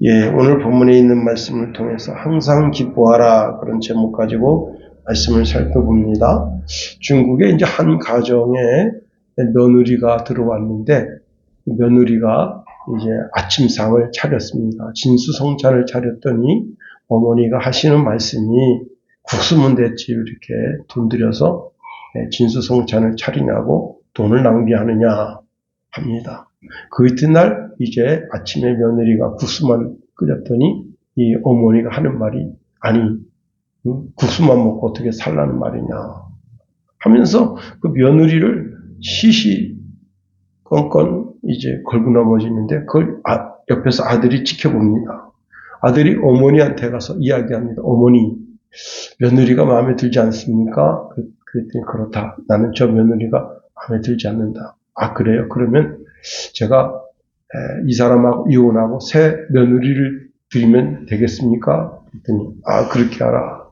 예, 오늘 본문에 있는 말씀을 통해서 항상 기뻐하라 그런 제목 가지고 말씀을 살펴봅니다. 중국에 이제 한 가정에 며느리가 들어왔는데 며느리가 이제 아침상을 차렸습니다. 진수성찬을 차렸더니 어머니가 하시는 말씀이 국수면 됐지 이렇게 돈 들여서 진수성찬을 차리냐고 돈을 낭비하느냐 합니다. 그 이튿날 이제 아침에 며느리가 국수만 끓였더니 이 어머니가 하는 말이 아니 국수만 먹고 어떻게 살라는 말이냐 하면서 그 며느리를 시시건건 이제 걸고 넘어지는데 그걸 옆에서 아들이 지켜봅니다. 아들이 어머니한테 가서 이야기합니다. 어머니, 며느리가 마음에 들지 않습니까? 그랬더니 그렇다. 나는 저 며느리가 마음에 들지 않는다. 아, 그래요? 그러면 제가 이 사람하고 이혼하고 새 며느리를 드리면 되겠습니까? 그랬더니 아, 그렇게 하라.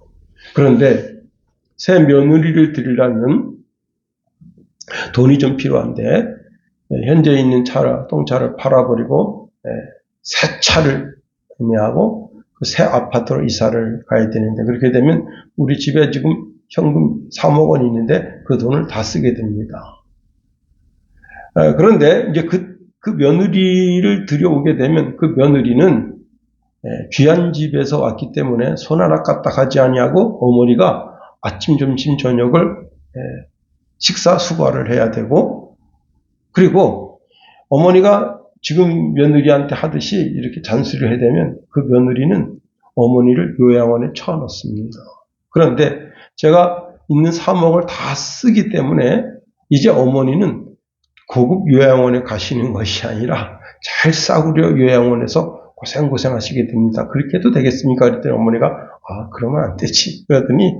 그런데 새 며느리를 드리려면 돈이 좀 필요한데 현재 있는 똥차를 팔아버리고 새 차를 구매하고 그 새 아파트로 이사를 가야 되는데 그렇게 되면 우리 집에 지금 현금 3억 원이 있는데 그 돈을 다 쓰게 됩니다. 그런데 이제 그 며느리를 들여오게 되면 그 며느리는 귀한 집에서 왔기 때문에 손 하나 까딱하지 아니하고 어머니가 아침, 점심, 저녁을 식사 수고를 해야 되고 그리고 어머니가 지금 며느리한테 하듯이 이렇게 잔소리를 해야 되면 그 며느리는 어머니를 요양원에 쳐넣습니다. 그런데 제가 있는 3억을 다 쓰기 때문에 이제 어머니는 고급 요양원에 가시는 것이 아니라 잘 싸구려 요양원에서 고생하시게 됩니다. 그렇게 해도 되겠습니까? 그랬더니 어머니가 아 그러면 안 되지. 그랬더니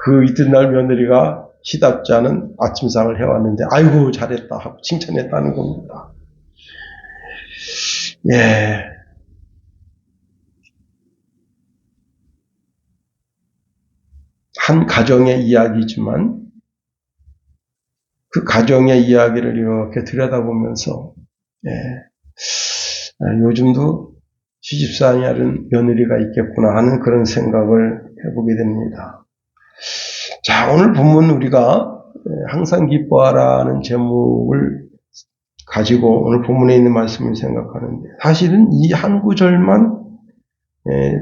그 이튿날 며느리가 시답지 않은 아침상을 해왔는데 아이고 잘했다 하고 칭찬했다는 겁니다. 예. 한 가정의 이야기지만 그 가정의 이야기를 이렇게 들여다보면서 요즘도 시집살이 하는 며느리가 있겠구나 하는 그런 생각을 해보게 됩니다. 자, 오늘 본문 우리가 항상 기뻐하라는 제목을 가지고 오늘 본문에 있는 말씀을 생각하는데 사실은 이 한 구절만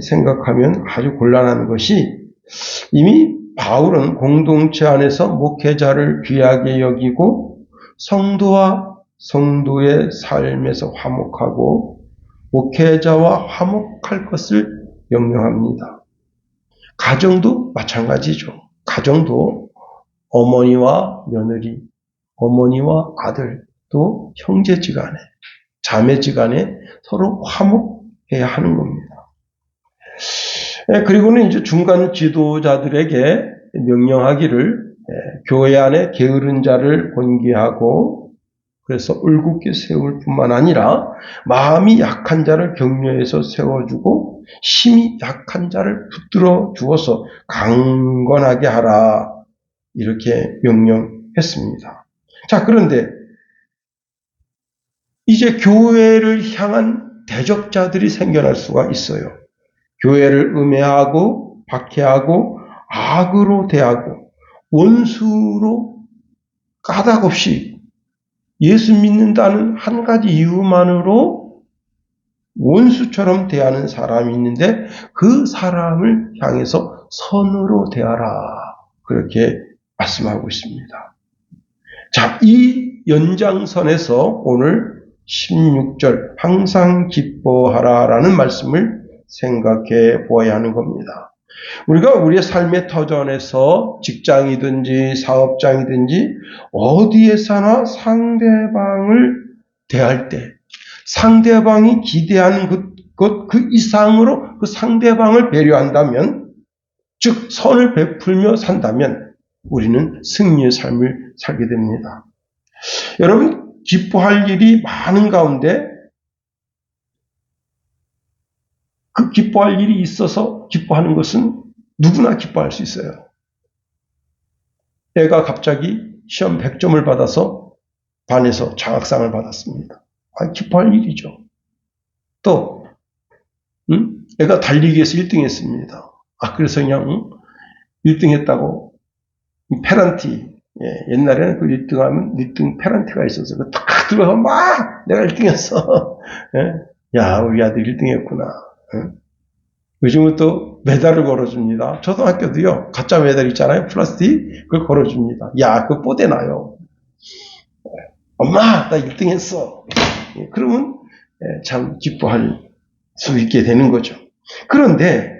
생각하면 아주 곤란한 것이 이미 바울은 공동체 안에서 목회자를 귀하게 여기고 성도와 성도의 삶에서 화목하고 목회자와 화목할 것을 명령합니다. 가정도 마찬가지죠. 가정도 어머니와 며느리, 어머니와 아들, 또 형제지간에, 자매지간에 서로 화목해야 하는 겁니다. 그리고는 이제 중간 지도자들에게 명령하기를 교회 안에 게으른 자를 권기하고 그래서 울곧게 세울 뿐만 아니라 마음이 약한 자를 격려해서 세워주고 힘이 약한 자를 붙들어 주어서 강건하게 하라 이렇게 명령했습니다. 자, 그런데 이제 교회를 향한 대적자들이 생겨날 수가 있어요. 교회를 음해하고 박해하고 악으로 대하고 원수로 까닭없이 예수 믿는다는 한 가지 이유만으로 원수처럼 대하는 사람이 있는데 그 사람을 향해서 선으로 대하라 그렇게 말씀하고 있습니다. 자, 이 연장선에서 오늘 16절 항상 기뻐하라라는 말씀을 생각해 보아야 하는 겁니다. 우리가 우리의 삶의 터전에서 직장이든지 사업장이든지 어디에서나 상대방을 대할 때 상대방이 기대하는 그 이상으로 그 상대방을 배려한다면 즉 선을 베풀며 산다면 우리는 승리의 삶을 살게 됩니다. 여러분 기뻐할 일이 많은 가운데 그 기뻐할 일이 있어서 기뻐하는 것은 누구나 기뻐할 수 있어요. 애가 갑자기 시험 100점을 받아서 반에서 장학상을 받았습니다. 기뻐할 일이죠. 또 애가 달리기에서 1등 했습니다. 그래서 그냥 1등 했다고 페란티, 옛날에는 그 1등 하면 1등 페란티가 있어서 딱 들어서 막 내가 1등 했어. 야, 우리 아들 1등 했구나. 요즘은 또 메달을 걸어줍니다. 초등학교도요, 가짜 메달 있잖아요. 플라스틱. 그걸 걸어줍니다. 야, 그거 뽀대나요. 엄마, 나 1등 했어. 그러면 참 기뻐할 수 있게 되는 거죠. 그런데,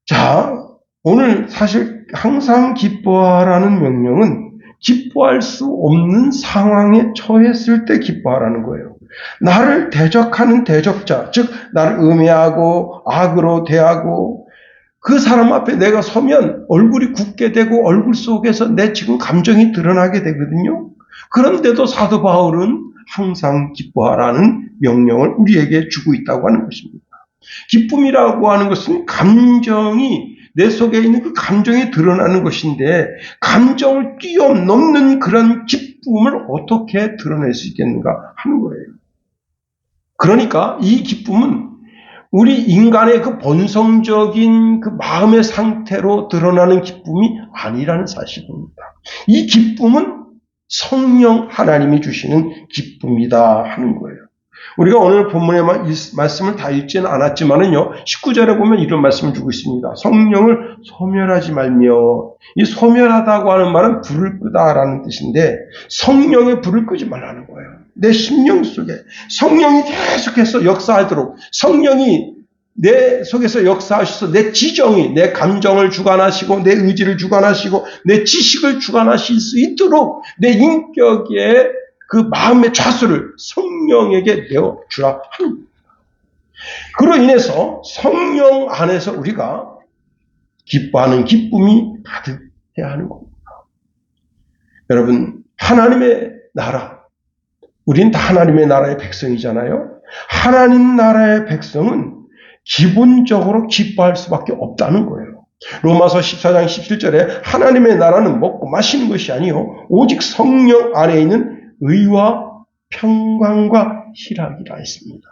자, 오늘 사실 항상 기뻐하라는 명령은 기뻐할 수 없는 상황에 처했을 때 기뻐하라는 거예요. 나를 대적하는 대적자, 즉 나를 음해하고 악으로 대하고 그 사람 앞에 내가 서면 얼굴이 굳게 되고 얼굴 속에서 내 지금 감정이 드러나게 되거든요. 그런데도 사도 바울은 항상 기뻐하라는 명령을 우리에게 주고 있다고 하는 것입니다. 기쁨이라고 하는 것은 감정이 내 속에 있는 그 감정이 드러나는 것인데 감정을 뛰어넘는 그런 기쁨을 어떻게 드러낼 수 있겠는가 하는 거예요. 그러니까 이 기쁨은 우리 인간의 그 본성적인 그 마음의 상태로 드러나는 기쁨이 아니라는 사실입니다. 이 기쁨은 성령 하나님이 주시는 기쁨이다 하는 거예요. 우리가 오늘 본문의 말씀을 다 읽지는 않았지만은요, 19절에 보면 이런 말씀을 주고 있습니다. 성령을 소멸하지 말며, 이 소멸하다고 하는 말은 불을 끄다라는 뜻인데, 성령의 불을 끄지 말라는 거예요. 내 심령 속에 성령이 계속해서 역사하도록, 성령이 내 속에서 역사하셔서 내 지정이, 내 감정을 주관하시고, 내 의지를 주관하시고, 내 지식을 주관하실 수 있도록 내 인격의 그 마음의 좌수를 성령에게 내어주라 하는 겁니다. 그로 인해서 성령 안에서 우리가 기뻐하는 기쁨이 가득해야 하는 겁니다. 여러분, 하나님의 나라, 우린 다 하나님의 나라의 백성이잖아요. 하나님 나라의 백성은 기본적으로 기뻐할 수밖에 없다는 거예요. 로마서 14장 17절에 하나님의 나라는 먹고 마시는 것이 아니요 오직 성령 안에 있는 의와 평강과 희락이라 했습니다.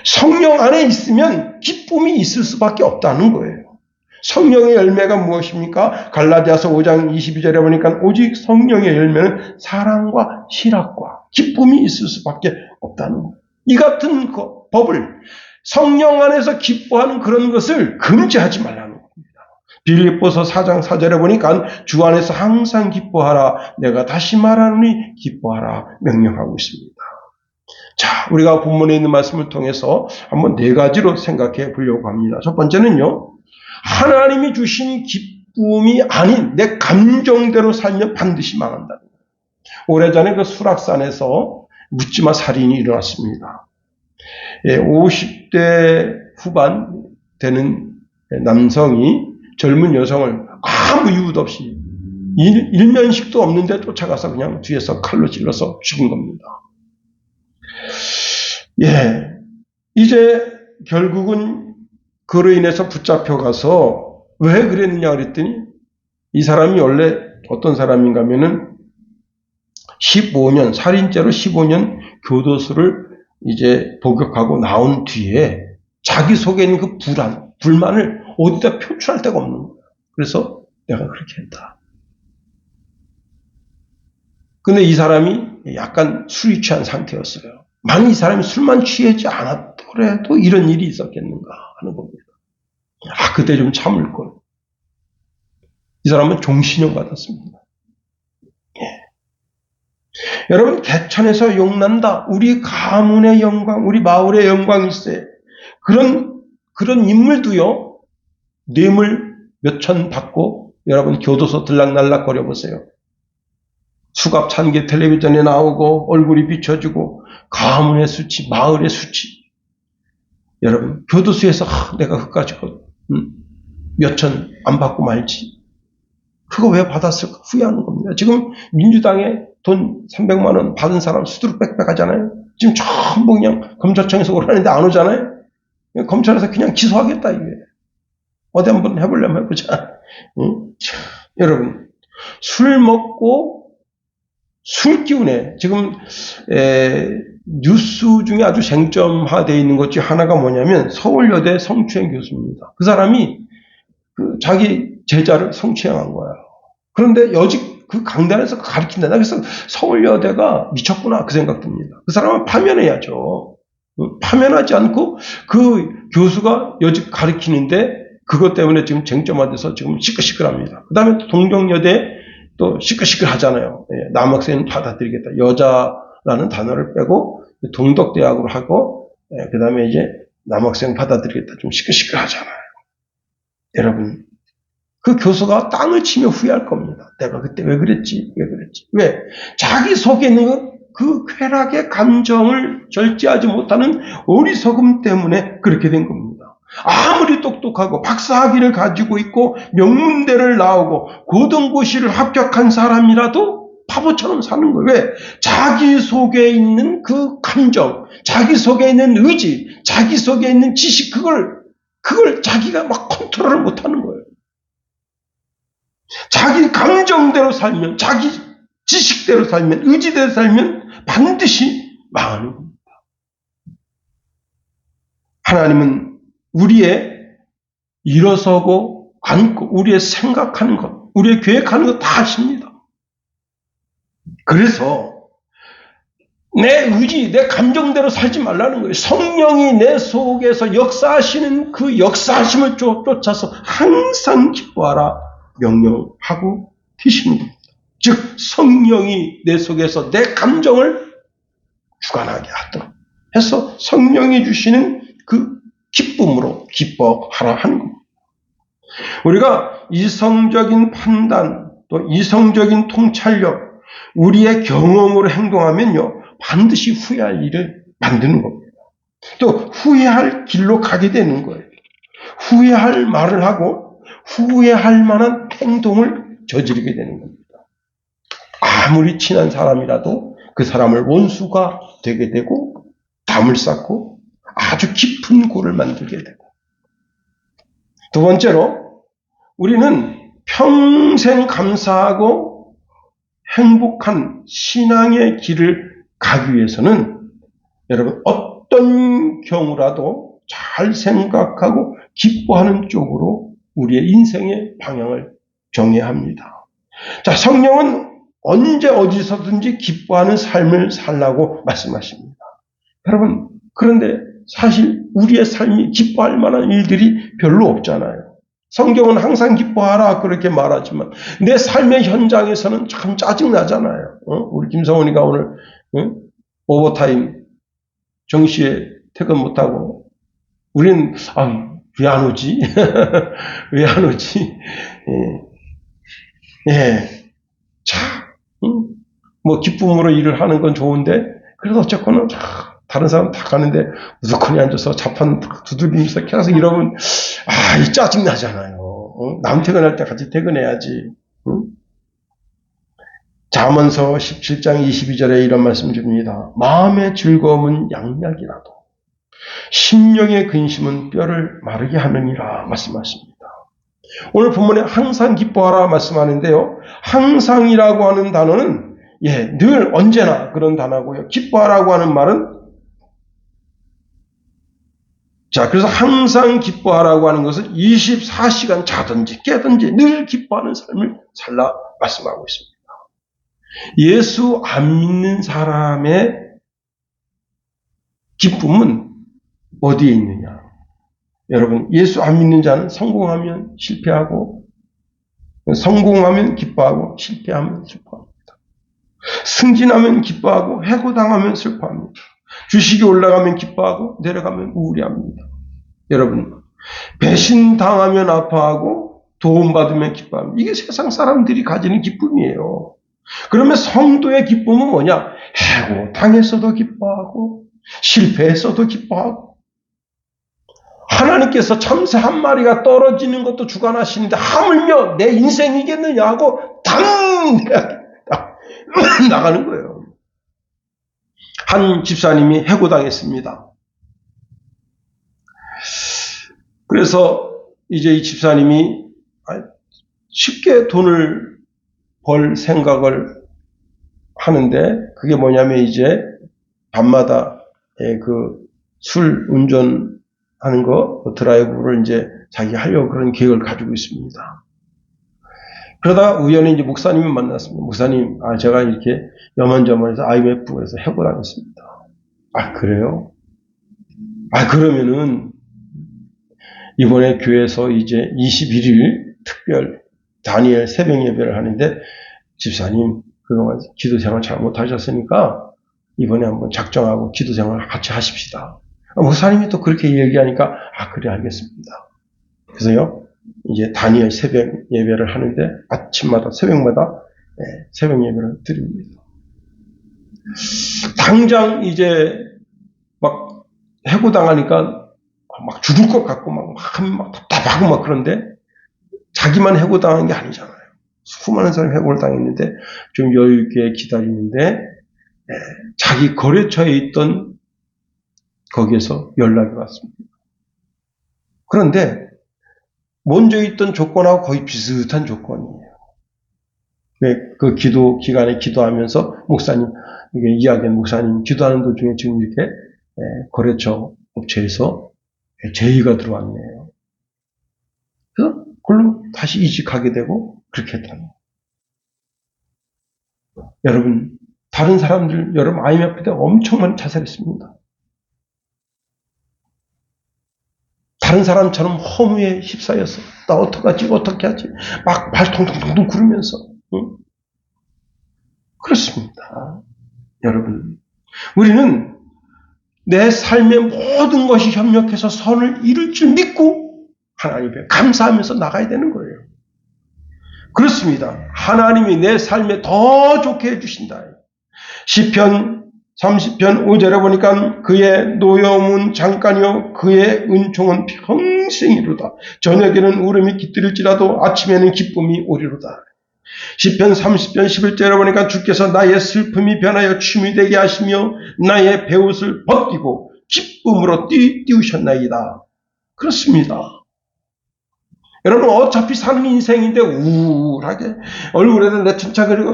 성령 안에 있으면 기쁨이 있을 수밖에 없다는 거예요. 성령의 열매가 무엇입니까? 갈라디아서 5장 22절에 보니까 오직 성령의 열매는 사랑과 희락과 기쁨이 있을 수밖에 없다는 거예요. 이 같은 법을 성령 안에서 기뻐하는 그런 것을 금지하지 말라는 겁니다. 빌립보서 4장 4절에 보니까 주 안에서 항상 기뻐하라. 내가 다시 말하노니 기뻐하라 명령하고 있습니다. 자, 우리가 본문에 있는 말씀을 통해서 한번 4가지로 생각해 보려고 합니다. 첫 번째는요, 하나님이 주신 기쁨이 아닌 내 감정대로 살면 반드시 망한다는 거예요. 오래전에 그 수락산에서 묻지마 살인이 일어났습니다. 50대 후반 되는 남성이 젊은 여성을 아무 이유도 없이 일면식도 없는데 쫓아가서 그냥 뒤에서 칼로 찔러서 죽인 겁니다. 이제 결국은 그로 인해서 붙잡혀가서 왜 그랬느냐 그랬더니 이 사람이 원래 어떤 사람인가 하면은 15년, 살인죄로 15년 교도소를 이제 복역하고 나온 뒤에 자기 속에 있는 그 불만을 어디다 표출할 데가 없는 거야. 그래서 내가 그렇게 했다. 근데 이 사람이 약간 술이 취한 상태였어요. 만약 이 사람이 술만 취하지 않았더라도 이런 일이 있었겠는가 하는 겁니다. 그때 좀 참을 걸. 이 사람은 종신형 받았습니다. 여러분, 개천에서 용난다. 우리 가문의 영광, 우리 마을의 영광이 있어요. 그런 인물도요, 뇌물 몇천 받고 여러분 교도소 들락날락 거려보세요. 수갑 찬 게 텔레비전에 나오고 얼굴이 비춰지고 가문의 수치, 마을의 수치. 여러분, 교도소에서 내가 그까짓 것 몇천 안 받고 말지. 그거 왜 받았을까 후회하는 겁니다. 지금 민주당에 돈 300만 원 받은 사람 수두룩 빽빽하잖아요. 지금 전부 그냥 검찰청에서 오라는데 안 오잖아요. 검찰에서 그냥 기소하겠다 이게. 어디 한번 해보려면 해보자. 여러분, 술 먹고 술 기운에 지금 뉴스 중에 아주 쟁점화되어 있는 것 중 하나가 뭐냐면 서울여대 성추행 교수입니다. 그 사람이 자기 제자를 성추행한 거야. 그런데 여직 그 강단에서 가르친다. 그래서 서울여대가 미쳤구나 그 생각 듭니다. 그 사람은 파면해야죠. 파면하지 않고 그 교수가 여직 가르치는데 그것 때문에 지금 쟁점화돼서 지금 시끌시끌합니다. 그 다음에 동경여대 또 시끌시끌하잖아요. 남학생은 받아들이겠다. 여자라는 단어를 빼고 동덕대학으로 하고 그 다음에 이제 남학생 받아들이겠다. 좀 시끌시끌하잖아요. 여러분, 그 교수가 땅을 치며 후회할 겁니다. 내가 그때 왜 그랬지? 왜? 자기 속에 있는 그 쾌락의 감정을 절제하지 못하는 어리석음 때문에 그렇게 된 겁니다. 아무리 똑똑하고 박사학위를 가지고 있고 명문대를 나오고 고등고시를 합격한 사람이라도 바보처럼 사는 거예요. 왜? 자기 속에 있는 그 감정, 자기 속에 있는 의지, 자기 속에 있는 지식, 그걸 자기가 막 컨트롤을 못하는 거예요. 자기 감정대로 살면, 자기 지식대로 살면, 의지대로 살면 반드시 망하는 겁니다. 하나님은 우리의 일어서고 앉고 우리의 생각하는 것, 우리의 계획하는 것 다 아십니다. 그래서 내 의지, 내 감정대로 살지 말라는 거예요. 성령이 내 속에서 역사하시는 그 역사하심을 쫓아서 항상 기뻐하라 명령하고 계시는 겁니다. 즉 성령이 내 속에서 내 감정을 주관하게 하도록 해서 성령이 주시는 그 기쁨으로 기뻐하라 하는 겁니다. 우리가 이성적인 판단 또 이성적인 통찰력 우리의 경험으로 행동하면요 반드시 후회할 일을 만드는 겁니다. 또 후회할 길로 가게 되는 거예요. 후회할 말을 하고 후회할 만한 행동을 저지르게 되는 겁니다. 아무리 친한 사람이라도 그 사람을 원수가 되게 되고 담을 쌓고 아주 깊은 골을 만들게 되고 두 번째로 우리는 평생 감사하고 행복한 신앙의 길을 가기 위해서는 여러분 어떤 경우라도 잘 생각하고 기뻐하는 쪽으로 우리의 인생의 방향을 정해야 합니다. 자, 성령은 언제 어디서든지 기뻐하는 삶을 살라고 말씀하십니다. 여러분, 그런데 사실 우리의 삶이 기뻐할 만한 일들이 별로 없잖아요. 성경은 항상 기뻐하라 그렇게 말하지만 내 삶의 현장에서는 참 짜증나잖아요. 우리 김성훈이가 오늘 오버타임 정시에 퇴근 못하고 우리는 왜 안 오지? 왜 안 오지? 뭐 기쁨으로 일을 하는 건 좋은데 그래도 어쨌거나 다른 사람 다 가는데 무조건 앉아서 자판 두드리면서 계속 이러면 이 짜증나잖아요. 남 퇴근할 때 같이 퇴근해야지. 잠언서 17장 22절에 이런 말씀 줍니다. 마음의 즐거움은 양약이라도 심령의 근심은 뼈를 마르게 하느니라 말씀하십니다. 오늘 본문에 항상 기뻐하라 말씀하는데요. 항상이라고 하는 단어는 늘 언제나 그런 단어고요. 기뻐하라고 하는 말은 자, 그래서 항상 기뻐하라고 하는 것은 24시간 자든지 깨든지 늘 기뻐하는 삶을 살라 말씀하고 있습니다. 예수 안 믿는 사람의 기쁨은 어디에 있느냐? 여러분, 예수 안 믿는 자는 성공하면 실패하고, 성공하면 기뻐하고, 실패하면 슬퍼합니다. 승진하면 기뻐하고, 해고당하면 슬퍼합니다. 주식이 올라가면 기뻐하고, 내려가면 우울해합니다. 여러분, 배신당하면 아파하고, 도움받으면 기뻐합니다. 이게 세상 사람들이 가지는 기쁨이에요. 그러면 성도의 기쁨은 뭐냐? 해고당했어도 기뻐하고, 실패했어도 기뻐하고, 하나님께서 참새 한 마리가 떨어지는 것도 주관하시는데 하물며 내 인생이겠느냐 하고 당대하게 나가는 거예요. 한 집사님이 해고당했습니다. 그래서 이제 이 집사님이 쉽게 돈을 벌 생각을 하는데 그게 뭐냐면 이제 밤마다 그 술 운전하는 거, 드라이브를 이제 자기 하려고 그런 계획을 가지고 있습니다. 그러다 우연히 이제 목사님을 만났습니다. 목사님, 제가 이렇게 여만저만해서 IMF에서 해고당했습니다. 그래요? 그러면은 이번에 교회에서 이제 21일 특별 다니엘 새벽 예배를 하는데 집사님 그동안 기도 생활 잘못하셨으니까 이번에 한번 작정하고 기도 생활 같이 하십시다. 목사님이 또 그렇게 얘기하니까 그래 알겠습니다. 그래서요 이제 다니엘 새벽 예배를 하는데 아침마다 새벽마다 새벽 예배를 드립니다. 당장 이제 막 해고당하니까 막 죽을 것 같고 막 답답하고 막 그런데 자기만 해고당한 게 아니잖아요. 수많은 사람이 해고를 당했는데 좀 여유 있게 기다리는데 자기 거래처에 있던 거기에서 연락이 왔습니다. 그런데 먼저 있던 조건하고 거의 비슷한 조건이에요. 그 기도 기간에 기도하면서 목사님 이게 이야기한 목사님 기도하는 도중에 지금 이렇게 거래처 업체에서 제의가 들어왔네요. 그래서 그걸로 다시 이직하게 되고 그렇게 했다는. 여러분 다른 사람들 여러분 IMF 때 엄청 많이 자살했습니다. 다른 사람처럼 허무에 휩싸여서 나 어떡하지 어떻게 하지 막 발 통통통 구르면서 그렇습니다. 여러분 우리는 내 삶의 모든 것이 협력해서 선을 이룰 줄 믿고 하나님께 감사하면서 나가야 되는 거예요. 그렇습니다. 하나님이 내 삶에 더 좋게 해주신다. 시편 30편 5절에 보니까 그의 노여움은 잠깐이요 그의 은총은 평생이로다. 저녁에는 울음이 깃들일지라도 아침에는 기쁨이 오리로다. 시편 30편 11절에 보니까 주께서 나의 슬픔이 변하여 춤이 되게 하시며 나의 베옷을 벗기고 기쁨으로 띄우셨나이다. 그렇습니다. 여러분 어차피 사는 인생인데 우울하게 얼굴에다 내천착거리고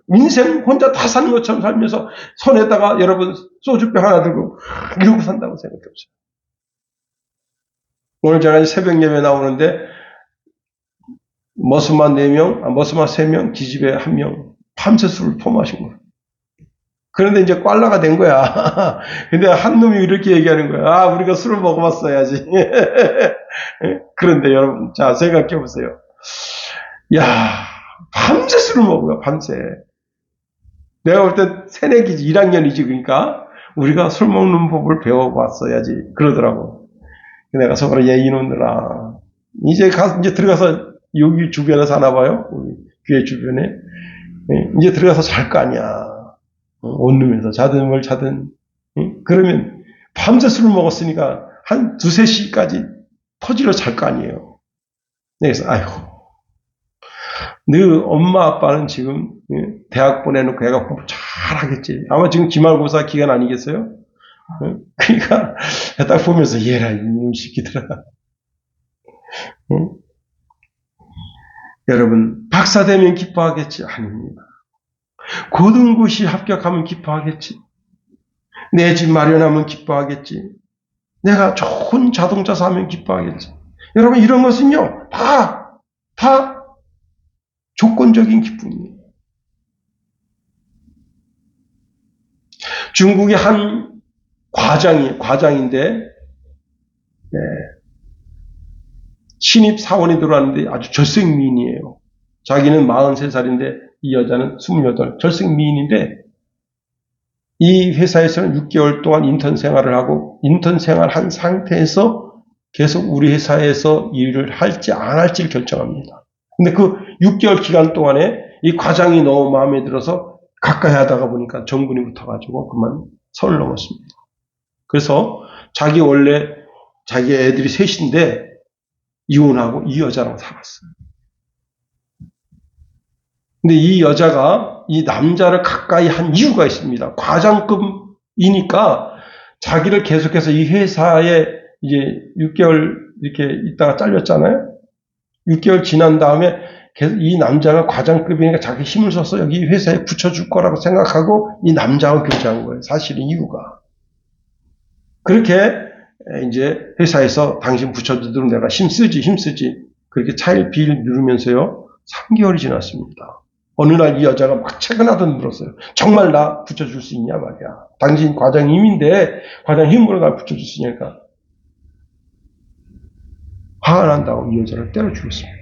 인생 혼자 다 사는 것처럼 살면서 손에다가 여러분 소주병 하나 들고 이러고 산다고 생각해보세요. 오늘 제가 새벽 예배 나오는데 머스마 4명, 머스마 3명, 기집애 1명 밤새 술을 퍼마신 거예요. 그런데 이제 꽐라가 된 거야. 근데 한 놈이 이렇게 얘기하는 거야. 우리가 술을 먹어봤어야지. 그런데 여러분, 자, 생각해 보세요. 야, 밤새 술을 먹어요, 밤새. 내가 볼 땐 새내기지, 1학년이지, 그러니까. 우리가 술 먹는 법을 배워봤어야지. 그러더라고. 내가 속으로 이놈들아. 이제 들어가서 여기 주변에 사나봐요. 우리 교회 주변에. 이제 들어가서 잘 거 아니야. 원룸에서 자든 뭘 자든. 그러면 밤새 술을 먹었으니까 한 2-3시까지 터지러 잘 거 아니에요. 그래서 아이고 너 엄마 아빠는 지금 대학 보내놓고 애가 공부 잘하겠지. 아마 지금 기말고사 기간 아니겠어요? 그러니까 딱 보면서 얘라 이놈 새끼들아. 여러분 박사 되면 기뻐하겠지? 아닙니다. 고등고시 합격하면 기뻐하겠지. 내 집 마련하면 기뻐하겠지. 내가 좋은 자동차 사면 기뻐하겠지. 여러분 이런 것은요 다 조건적인 기쁨이에요. 중국의 한 과장인데 신입 사원이 들어왔는데 아주 절생미인이에요. 자기는 43살인데 이 여자는 28, 절생미인인데 이 회사에서는 6개월 동안 인턴 생활을 하고 인턴 생활한 상태에서 계속 우리 회사에서 일을 할지 안 할지를 결정합니다. 근데 그 6개월 기간 동안에 이 과장이 너무 마음에 들어서 가까이 하다가 보니까 정분이 붙어가지고 그만 선을 넘었습니다. 그래서 원래 자기 애들이 셋인데 이혼하고 이 여자랑 살았어요. 근데 이 여자가 이 남자를 가까이 한 이유가 있습니다. 과장급이니까 자기를 계속해서 이 회사에 이제 6개월 이렇게 있다가 잘렸잖아요. 6개월 지난 다음에 계속 이 남자가 과장급이니까 자기 힘을 써서 여기 회사에 붙여줄 거라고 생각하고 이 남자하고 교제한 거예요. 사실은 이유가. 그렇게 이제 회사에서 당신 붙여주도록 내가 힘쓰지. 그렇게 차일피일 누르면서요. 3개월이 지났습니다. 어느 날 이 여자가 막 채근하듯 물었어요. 정말 나 붙여줄 수 있냐 말이야. 당신 과장님인데 과장 힘으로 날 붙여줄 수 있냐니까. 화가 난다고 이 여자를 때려 죽였습니다.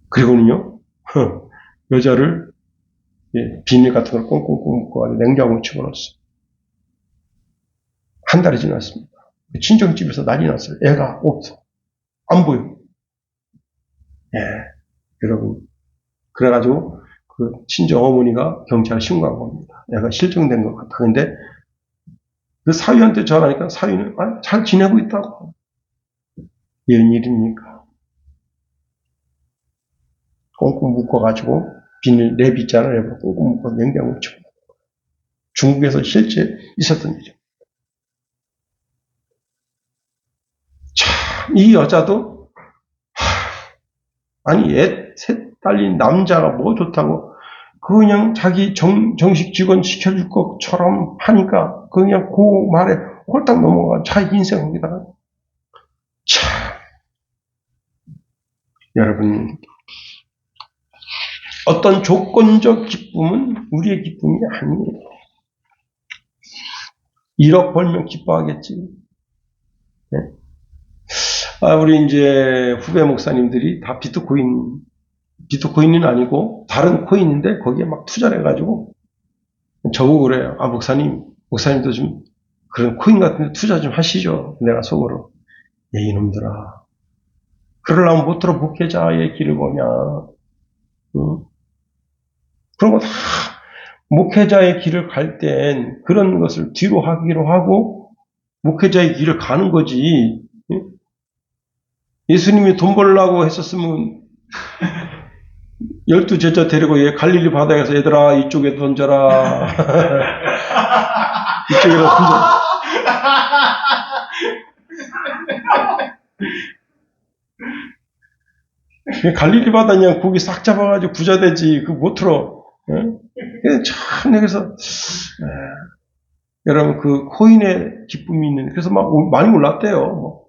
그리고는요. 여자를 비닐 같은 걸 꽁꽁꽁 묶고 냉장고에 집어넣었어요. 한 달이 지났습니다. 친정집에서 난리 났어요. 애가 없어. 안 보여. 여러분. 그래가지고 그 친정 어머니가 경찰에 신고한 겁니다. 애가 실종된 것 같다. 근데 그 사위한테 전화하니까 사위는 잘 지내고 있다고. 웬일입니까? 꽁꽁 묶어가지고 비닐 랩 있잖아요. 꽁꽁 묶어 냉장고에 집어넣은 거예요. 중국에서 실제 있었던 일이죠. 참, 이 여자도 아니 셋 딸린 남자가 뭐 좋다고 그냥 자기 정식 직원 시켜줄 것처럼 하니까 그냥 그 말에 홀딱 넘어가 자기 인생 거기다가 참 여러분 어떤 조건적 기쁨은 우리의 기쁨이 아니에요. 1억 벌면 기뻐하겠지. 네? 우리 이제 후배 목사님들이 다 비트코인은 아니고 다른 코인인데 거기에 막 투자를 해가지고 저보고 그래요. 목사님도 좀 그런 코인 같은 데 투자 좀 하시죠. 내가 속으로. 이놈들아. 그러려면 못들어 목회자의 길을 보냐. 응? 그런 거 다 목회자의 길을 갈 땐 그런 것을 뒤로 하기로 하고 목회자의 길을 가는 거지. 응? 예수님이 돈 벌려고 했었으면 12제자 데리고 갈릴리 바다에서 얘들아 이쪽에 던져라. 이쪽에 던져라. 갈릴리 바다냐 고기 싹 잡아가지고 부자 되지. 그거 못 틀어. 참 여기서 여러분 그 코인의 기쁨이 있는 그래서 막 많이 올랐대요.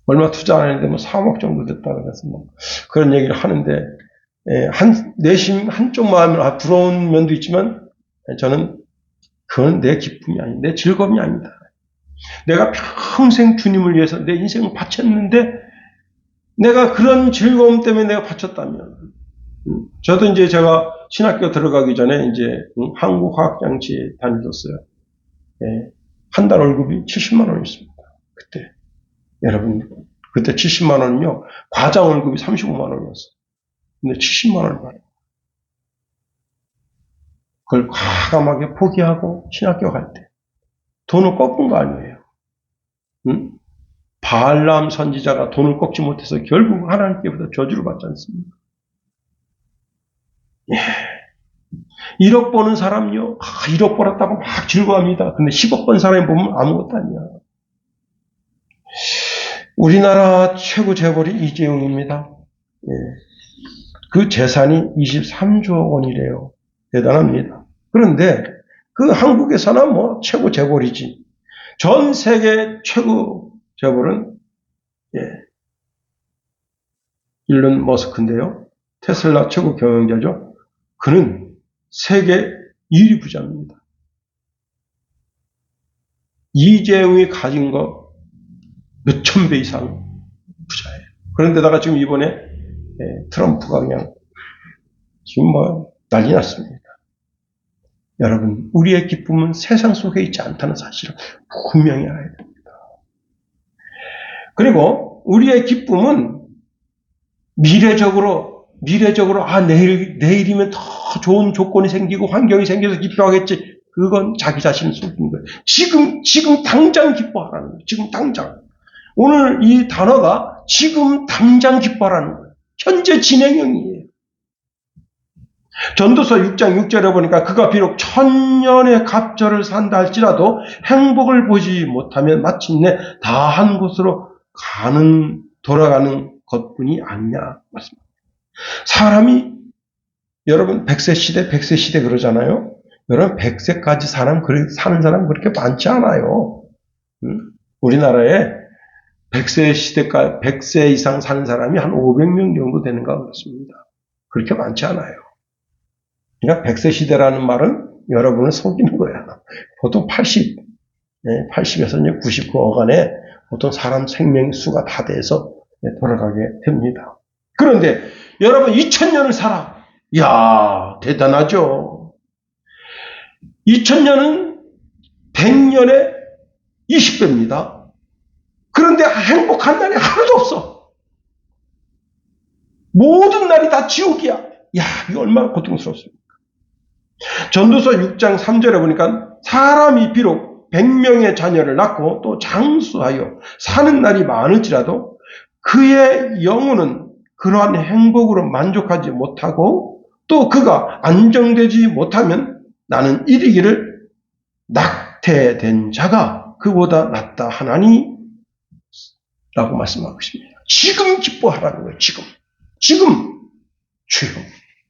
얼마 투자 안 했는데 3억 정도 됐다 그래서 그런 얘기를 하는데 내심 한쪽 마음은 부러운 면도 있지만 저는 그건 내 기쁨이 아니다. 내 즐거움이 아니다. 내가 평생 주님을 위해서 내 인생을 바쳤는데 내가 그런 즐거움 때문에 내가 바쳤다면 저도 이제 제가 신학교 들어가기 전에 이제 한국화학장치에 다녔었어요. 한 달 월급이 70만 원이었습니다. 그때 여러분 그때 70만 원은요 과장 월급이 35만 원이었어요. 근데 70만 원을 받아요. 그걸 과감하게 포기하고 신학교 갈 때 돈을 꺾은 거 아니에요. 응? 바알람 선지자가 돈을 꺾지 못해서 결국 하나님께부터 저주를 받지 않습니까? 1억 버는 사람요 1억 벌었다고 막 즐거워합니다. 근데 10억 번 사람이 보면 아무것도 아니야. 우리나라 최고 재벌이 이재용입니다. 그 재산이 23조 원이래요. 대단합니다. 그런데 그 한국에서나 최고 재벌이지. 전 세계 최고 재벌은 일론 머스크인데요. 테슬라 최고 경영자죠. 그는 세계 1위 부자입니다. 이재용이 가진 거 몇천 배 이상 부자예요. 그런데다가 지금 이번에 트럼프가 그냥 지금 난리 났습니다. 여러분, 우리의 기쁨은 세상 속에 있지 않다는 사실을 분명히 알아야 됩니다. 그리고 우리의 기쁨은 미래적으로 내일이면 더 좋은 조건이 생기고 환경이 생겨서 기뻐하겠지. 그건 자기 자신을 속이는 거예요. 지금 당장 기뻐하라는 거예요. 지금 당장. 오늘 이 단어가 지금 당장 기뻐하라는 거예요. 현재 진행형이에요. 전도서 6장 6절에 보니까 그가 비록 1000년의 갑절을 산다 할지라도 행복을 보지 못하면 마침내 다한 곳으로 가는 돌아가는 것뿐이 아니냐 말씀입니다. 사람이 여러분 100세 시대 100세 시대 그러잖아요. 여러분 100세까지 사는 사람 그렇게 많지 않아요. 우리나라에 100세 시대까지 100세 이상 사는 사람이 한 500명 정도 되는가 그렇습니다. 그렇게 많지 않아요. 그러니까 100세 시대라는 말은 여러분을 속이는 거야. 보통 80에서 99억 안에 보통 사람 생명 수가 다 돼서 돌아가게 됩니다. 그런데 여러분 2000년을 살아. 이야, 대단하죠. 2000년은 100년에 20배입니다. 그런데 행복한 날이 하나도 없어. 모든 날이 다 지옥이야. 야, 이거 얼마나 고통스럽습니까? 전도서 6장 3절에 보니까 사람이 비록 100명의 자녀를 낳고 또 장수하여 사는 날이 많을지라도 그의 영혼은 그러한 행복으로 만족하지 못하고 또 그가 안정되지 못하면 나는 이르기를 낙태된 자가 그보다 낫다 하나니 라고 말씀하고 있습니다. 지금 기뻐하라는 거예요. 지금 주여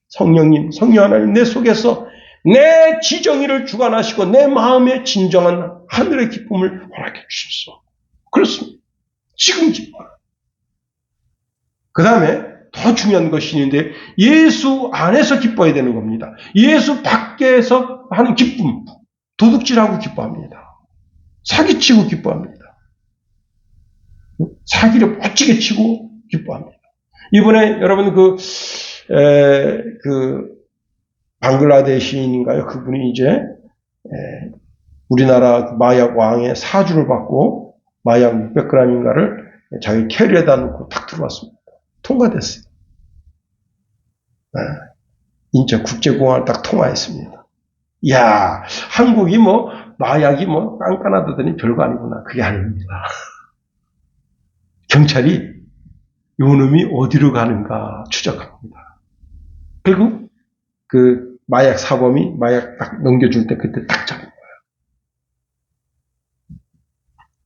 성령님 성령 하나님 내 속에서 내 지정의를 주관하시고 내 마음의 진정한 하늘의 기쁨을 허락해 주셨어. 그렇습니다. 지금 기뻐하라. 그 다음에 더 중요한 것이 있는데 예수 안에서 기뻐해야 되는 겁니다. 예수 밖에서 하는 기쁨, 도둑질하고 기뻐합니다. 사기치고 기뻐합니다. 사기를 멋지게 치고 기뻐합니다. 이번에 여러분 방글라데시인인가요? 그분이 이제 우리나라 마약 왕의 사주를 받고 마약 600g인가를 자기 캐리어에다 놓고 탁 들어왔습니다. 통과됐어요. 인천 국제공항을 딱 통과했습니다. 이야, 한국이 마약이 깐깐하다더니 별거 아니구나. 그게 아닙니다. 경찰이 요놈이 어디로 가는가 추적합니다. 그리고 그 마약 사범이 마약 딱 넘겨줄 때 그때 딱 잡은 거예요.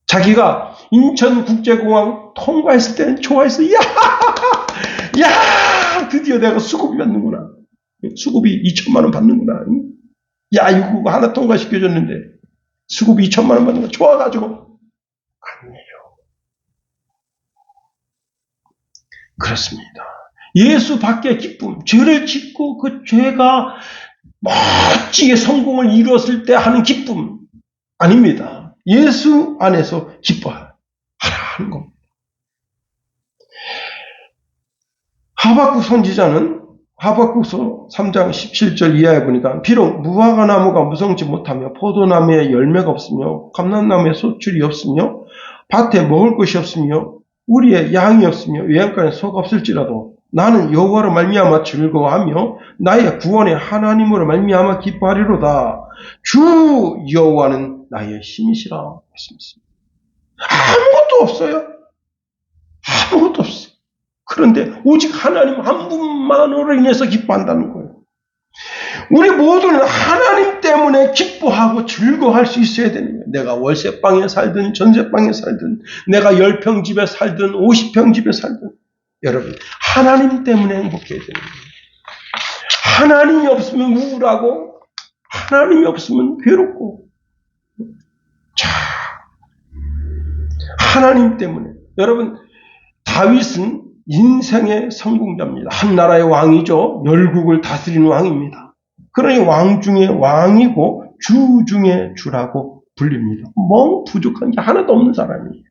자기가 인천국제공항 통과했을 때는 좋아했어. 야, 드디어 내가 수급이 받는구나. 수급이 2천만 원 받는구나. 야, 이거 하나 통과시켜줬는데 수급이 2천만 원 받는 거 좋아가지고. 아니에요. 그렇습니다. 예수 밖의 기쁨, 죄를 짓고 그 죄가 멋지게 성공을 이루었을 때 하는 기쁨 아닙니다. 예수 안에서 기뻐하라 하는 겁니다. 하박국 선지자는 하박국서 3장 17절 이하에 보니까 비록 무화과 나무가 무성치 못하며 포도나무에 열매가 없으며 감람나무에 소출이 없으며 밭에 먹을 것이 없으며 우리의 양이 없으며 외양간에 소가 없을지라도 나는 여호와로 말미암아 즐거워하며 나의 구원의 하나님으로 말미암아 기뻐하리로다. 주 여호와는 나의 힘이시라 말씀했습니다. 아무것도 없어요. 아무것도 없어요. 그런데 오직 하나님 한 분만으로 인해서 기뻐한다는 거예요. 우리 모두는 하나님 때문에 기뻐하고 즐거워할 수 있어야 되는 거예요. 내가 월세방에 살든 전세방에 살든 내가 10평 집에 살든 50평 집에 살든 여러분 하나님 때문에 행복해야 되는 거예요. 하나님이 없으면 우울하고 하나님이 없으면 괴롭고 자 하나님 때문에 여러분 다윗은 인생의 성공자입니다. 한 나라의 왕이죠. 열국을 다스리는 왕입니다. 그러니 왕 중에 왕이고 주 중에 주라고 불립니다. 부족한 게 하나도 없는 사람이에요.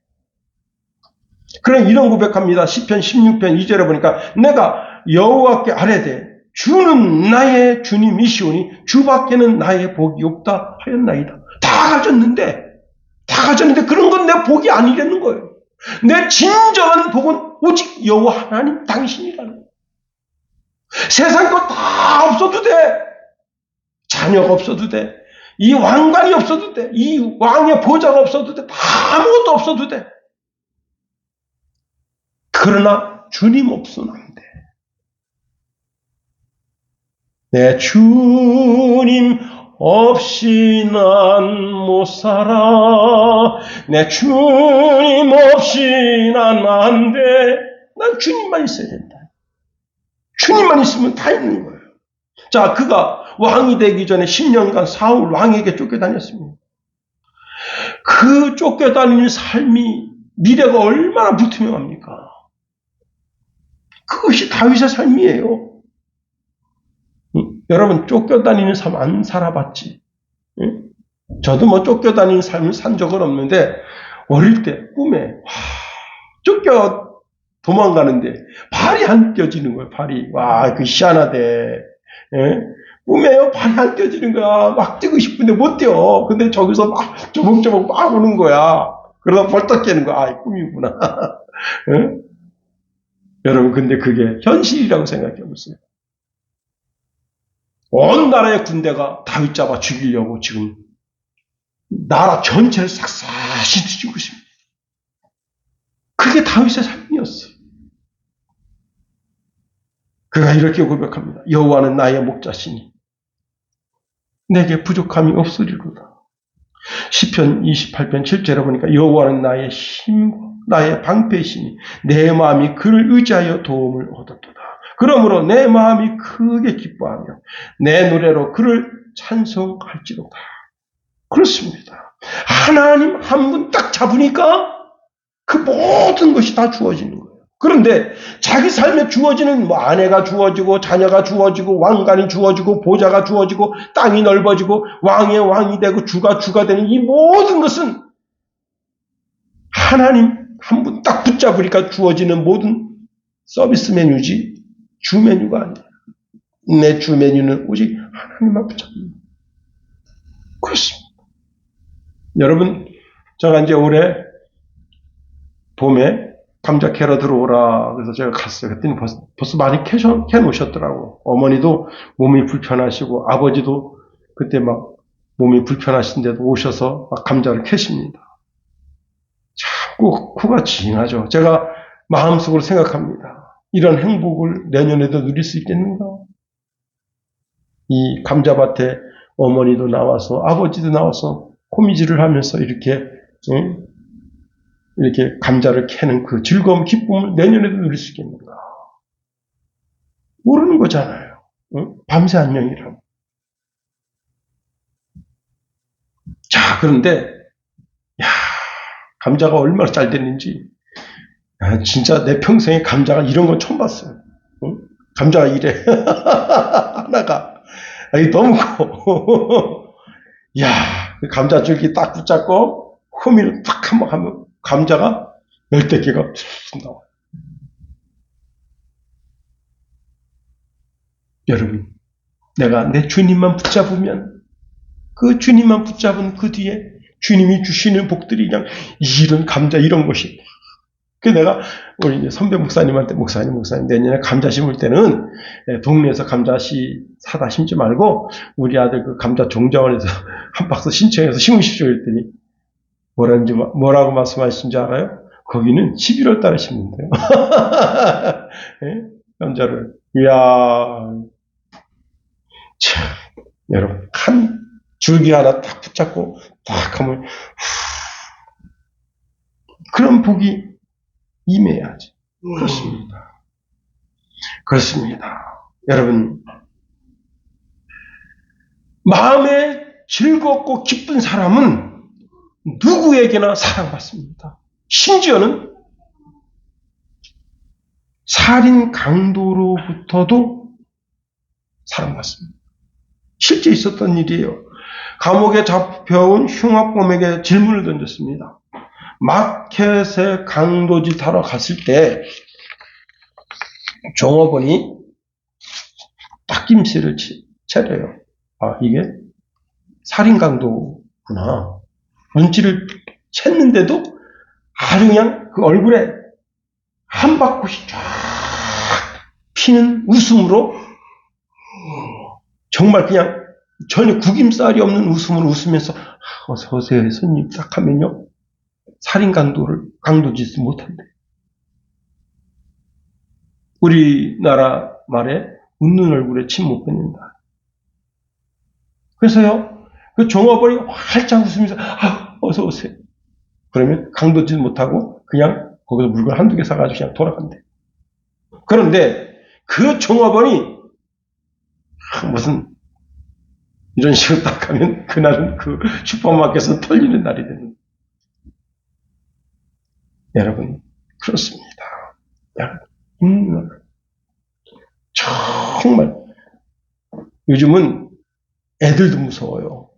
그러니 이런 고백합니다. 시편 16편 2절에 보니까 내가 여호와께 아뢰되 주는 나의 주님이시오니 주밖에는 나의 복이 없다 하였나이다. 다 가졌는데 그런 건 내 복이 아니라는 거예요. 내 진정한 복은 오직 여호와 하나님 당신이라는 거예요. 세상 거 다 없어도 돼. 자녀가 없어도 돼. 이 왕관이 없어도 돼. 이 왕의 보좌가 없어도 돼. 다 아무것도 없어도 돼. 그러나 주님 없으면 안 돼. 내 주님 없이 난 못 살아. 내 주님 없이 난 안 돼. 난 주님만 있어야 된다. 주님만 있으면 다 있는 거예요. 자, 그가 왕이 되기 전에 10년간 사울 왕에게 쫓겨다녔습니다. 그 쫓겨다니는 삶이 미래가 얼마나 불투명합니까? 그것이 다윗의 삶이에요. 여러분, 쫓겨다니는 삶 안 살아봤지? 저도 뭐 쫓겨다니는 삶을 산 적은 없는데, 어릴 때 꿈에 쫓겨 도망가는데 발이 안 껴지는 거예요. 발이. 와, 그 희한하대. 꿈에요, 발이 안 껴지는 거야. 막 뛰고 싶은데 못 뛰어. 근데 저기서 막 조목조목 막 오는 거야. 그러다 벌떡 깨는 거야. 아, 꿈이구나. 여러분, 근데 그게 현실이라고 생각해 보세요. 온 나라의 군대가 다윗 잡아 죽이려고 지금 나라 전체를 싹싹이 뒤지고 있습니다. 그게 다윗의 삶이었어요. 그가 이렇게 고백합니다. 여호와는 나의 목자시니 내게 부족함이 없으리로다. 시편 28편 7절에 보니까 여호와는 나의 힘과 나의 방패시니 내 마음이 그를 의지하여 도움을 얻었도다. 그러므로 내 마음이 크게 기뻐하며 내 노래로 그를 찬송할지로다. 그렇습니다. 하나님 한 분 딱 잡으니까 그 모든 것이 다 주어지는 거예요. 그런데 자기 삶에 주어지는 뭐 아내가 주어지고 자녀가 주어지고 왕관이 주어지고 보좌가 주어지고 땅이 넓어지고 왕의 왕이 되고 주가 되는 이 모든 것은 하나님 한 분 딱 붙잡으니까 주어지는 모든 서비스 메뉴지 주 메뉴가 아니에요. 내 주 메뉴는 오직 하나님만 붙잡습니다. 그렇습니다. 여러분, 제가 이제 올해 봄에 감자 캐러 들어오라. 그래서 제가 갔어요. 그랬더니 벌써 많이 캐놓으셨더라고. 어머니도 몸이 불편하시고 아버지도 그때 막 몸이 불편하신데도 오셔서 막 감자를 캐십니다. 자꾸 코가 징하죠. 제가 마음속으로 생각합니다. 이런 행복을 내년에도 누릴 수 있겠는가? 이 감자밭에 어머니도 나와서 아버지도 나와서 호미질을 하면서 이렇게 감자를 캐는 그 즐거움, 기쁨을 내년에도 누릴 수 있겠는가? 모르는 거잖아요. 밤새 안녕이라고. 자, 그런데 감자가 얼마나 잘 됐는지 진짜 내 평생에 감자가 이런 건 처음 봤어요. 감자가 이래. 하나가. 너무 커. 이야, 그 감자 줄기 딱 붙잡고 호미를 딱 한번 하면 감자가 열댓 개가 나와요. 여러분, 내가 내 주님만 붙잡으면 그 주님만 붙잡은 그 뒤에 주님이 주시는 복들이 그냥 이런 감자 이런 것이. 그래서 내가 우리 선배 목사님한테 목사님 내년에 감자 심을 때는 동네에서 감자씨 사다 심지 말고 우리 아들 그 감자 종자원에서 한 박스 신청해서 심으십시오 했더니 뭐라고 말씀하신지 알아요? 거기는 11월 달에 심는데요. 감자를. 이야, 참, 여러분, 한 줄기 하나 딱 붙잡고 딱 하면 그런 복이 임해야지. 그렇습니다. 여러분, 마음에 즐겁고 기쁜 사람은 누구에게나 사랑받습니다. 심지어는 살인 강도로부터도 사랑받습니다. 실제 있었던 일이에요. 감옥에 잡혀온 흉악범에게 질문을 던졌습니다. 마켓에 강도짓 하러 갔을 때 종업원이 탁김씨를 차려요. 아, 이게 살인 강도구나. 눈치를 챘는데도 아주 그냥 그 얼굴에 한바퀴 쫙 피는 웃음으로 정말 그냥 전혀 구김살이 없는 웃음으로 웃으면서 어서 오세요 손님 딱 하면요. 살인 강도짓을 못한대. 우리나라 말에 웃는 얼굴에 침 못 뱉는다. 그래서요, 그 종업원이 활짝 웃으면서, 어서 오세요. 그러면 강도질 못하고 그냥 거기서 물건 한두 개 사가지고 그냥 돌아간대. 그런데 그 종업원이 무슨 이런 식으로 딱 하면 그날은 그 슈퍼마켓에서 털리는 날이 되는. 여러분, 그렇습니다. 여러분, 정말 요즘은 애들도 무서워요.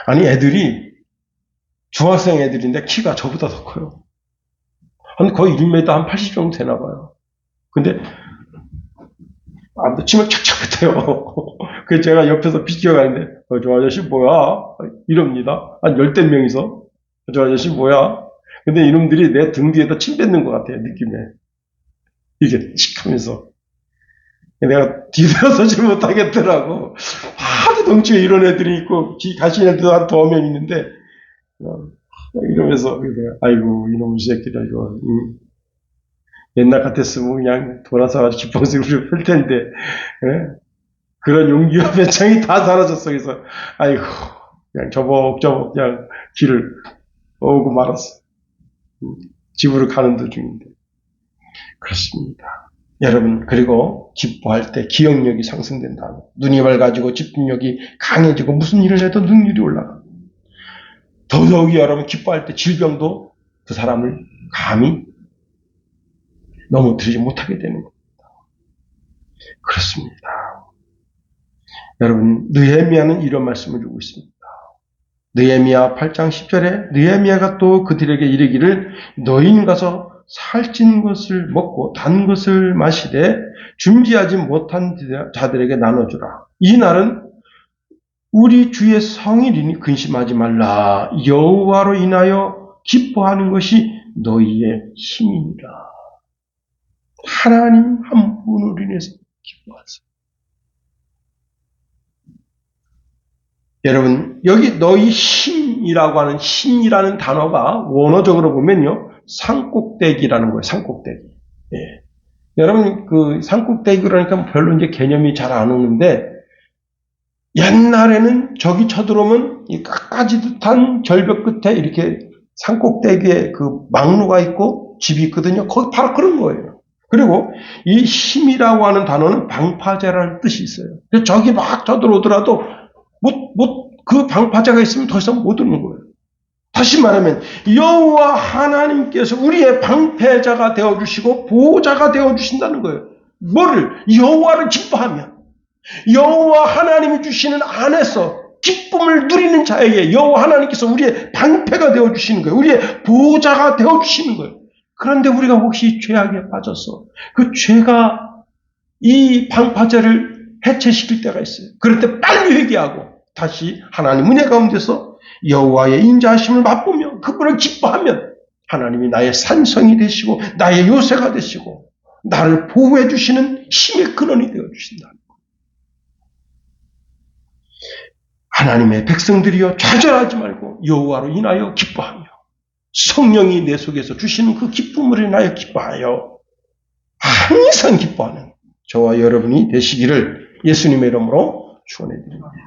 아니, 애들이 중학생 애들인데 키가 저보다 더 커요. 거의 1m 한 80 정도 되나 봐요. 근데 침을 착착 뱉어요. 그래서 제가 옆에서 비껴가는데 저 아저씨 뭐야? 이럽니다. 한 10대 명이서 저 아저씨 뭐야? 근데 이놈들이 내 등 뒤에다 침 뱉는 것 같아요. 느낌에. 이게 칙 하면서. 내가 뒤돌아서지 못하겠더라고. 하도 덩치에 이런 애들이 있고 가신 애들도 한 2명 있는데 이러면서 아이고 이놈의 새끼다 이거 옛날 같았으면 그냥 돌아서가지고 지팡이로 펼 텐데 그런 용기와 배짱이 다 사라졌어. 그래서 아이고 그냥 저벅저벅 그냥 길을 오고 말았어. 집으로 가는 도중인데. 그렇습니다. 여러분, 그리고 기뻐할 때 기억력이 상승된다. 눈이 밝아지고 집중력이 강해지고 무슨 일을 해도 능률이 올라가. 더더욱이 여러분 기뻐할 때 질병도 그 사람을 감히 넘어뜨리지 못하게 되는 겁니다. 그렇습니다. 여러분, 느헤미야는 이런 말씀을 주고 있습니다. 느헤미야 8장 10절에 느헤미야가 또 그들에게 이르기를 너희는 가서 살찐 것을 먹고 단 것을 마시되 준비하지 못한 자들에게 나눠주라. 이 날은 우리 주의 성일이니 근심하지 말라. 여호와로 인하여 기뻐하는 것이 너희의 힘이니라. 하나님 한 분으로 인해서 기뻐하세요. 여러분, 여기 너희 힘이라고 하는 힘이라는 단어가 원어적으로 보면요, 산꼭대기라는 거예요. 산꼭대기. 예. 여러분, 그 산꼭대기 그러니까 별로 이제 개념이 잘 안 오는데 옛날에는 적이 쳐들어오면 이 깎아지 듯한 절벽 끝에 이렇게 산꼭대기에 그 망루가 있고 집이 있거든요. 거기 바로 그런 거예요. 그리고 이 힘이라고 하는 단어는 방파제라는 뜻이 있어요. 적이 막 쳐들어오더라도 그 방파제가 있으면 더 이상 못 오는 거예요. 다시 말하면 여호와 하나님께서 우리의 방패자가 되어주시고 보호자가 되어주신다는 거예요. 뭐를? 여호와를 기뻐하면 여호와 하나님이 주시는 안에서 기쁨을 누리는 자에게 여호와 하나님께서 우리의 방패가 되어주시는 거예요. 우리의 보호자가 되어주시는 거예요. 그런데 우리가 혹시 죄악에 빠져서 그 죄가 이 방파제를 해체시킬 때가 있어요. 그럴 때 빨리 회개하고 다시 하나님 은혜 가운데서 여호와의 인자하심을 맛보며 그분을 기뻐하면 하나님이 나의 산성이 되시고 나의 요새가 되시고 나를 보호해 주시는 힘의 근원이 되어 주신다. 하나님의 백성들이여 좌절하지 말고 여호와로 인하여 기뻐하며 성령이 내 속에서 주시는 그 기쁨을 인하여 기뻐하여 항상 기뻐하는 저와 여러분이 되시기를 예수님의 이름으로 축원해 드립니다.